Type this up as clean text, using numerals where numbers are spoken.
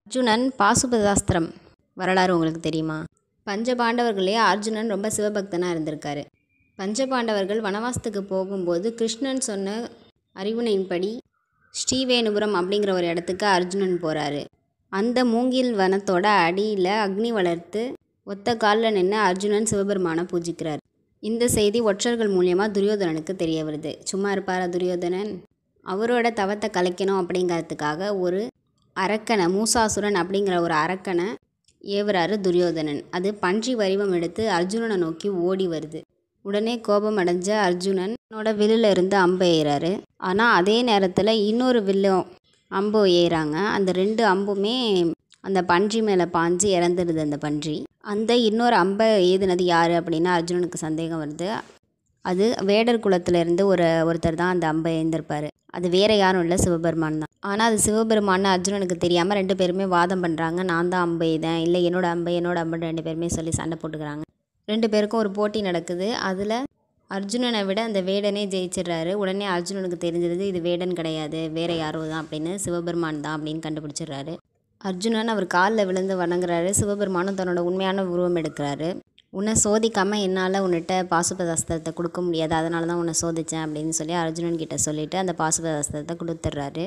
அர்ஜுனன் பாசுபதாஸ்திரம் வரலாறு உங்களுக்கு தெரியுமா? பஞ்சபாண்டவர்களே அர்ஜுனன் ரொம்ப சிவபக்தனாக இருந்திருக்காரு. பஞ்சபாண்டவர்கள் வனவாசத்துக்கு போகும்போது கிருஷ்ணன் சொன்ன அறிவுரையின்படி ஸ்ரீவேணுபுரம் அப்படிங்கிற ஒரு இடத்துக்கு அர்ஜுனன் போகிறாரு. அந்த மூங்கில் வனத்தோட அடியில் அக்னி வளர்த்து ஒத்த காலில் நின்று அர்ஜுனன் சிவபெருமானை பூஜிக்கிறார். இந்த செய்தி ஒற்றர்கள் மூலியமாக துரியோதனனுக்கு தெரிய வருது. சும்மா இருப்பாரா துரியோதனன்? அவரோட தவத்தை கலைக்கணும் அப்படிங்கிறதுக்காக ஒரு அரக்கனை, மூசாசுரன் அப்படிங்கிற ஒரு அரக்கனை ஏவுறாரு துரியோதனன். அது பன்றி வடிவம் எடுத்து அர்ஜுனனை நோக்கி ஓடி வருது. உடனே கோபம் அடைஞ்ச அர்ஜுனனோட வில்லில் இருந்து அம்பு ஏறாரு. ஆனால் அதே நேரத்தில் இன்னொரு வில்லும் அம்பு ஏறாங்க. அந்த 2 அம்புமே அந்த பன்றி மேலே பாஞ்சு இறந்துடுது அந்த பன்றி. அந்த இன்னொரு அம்பை ஏதுனது யார் அப்படின்னா அர்ஜுனனுக்கு சந்தேகம் வருது. அது வேடர் குலத்திலேருந்து ஒருத்தர் தான் அந்த அம்பை ஏந்திருப்பார். அது வேறு யாரும் இல்லை, சிவபெருமான் தான். ஆனால் அது சிவபெருமான்னு அர்ஜுனனுக்கு தெரியாமல் 2 பேருமே வாதம் பண்ணுறாங்க. நான் தான் அம்பை எய்தேன், இல்லை என்னோட அம்புன்னு 2 பேருமே சொல்லி சண்டை போட்டுக்கிறாங்க. 2 பேருக்கும் ஒரு போட்டி நடக்குது. அதில் அர்ஜுனனை விட அந்த வேடனே ஜெயிச்சிடுறாரு. உடனே அர்ஜுனனுக்கு தெரிஞ்சிருது இது வேடன் கிடையாது, வேறு யாரோ தான் அப்படின்னு, சிவபெருமான் தான் அப்படின்னு கண்டுபிடிச்சிடுறாரு. அர்ஜுனன் அவர் காலில் விழுந்து வணங்குறாரு. சிவபெருமானும் தன்னோட உண்மையான உருவம் எடுக்கிறாரு. உன்னை சோதிக்காமல் என்னால் உன்னிட்ட பாசுபதாஸ்திரத்தை கொடுக்க முடியாது, அதனால தான் உன்னை சோதித்தேன் அப்படின்னு சொல்லி அர்ஜுனன் கிட்ட சொல்லிவிட்டு அந்த பாசுபதாஸ்திரத்தை கொடுத்துட்றாரு.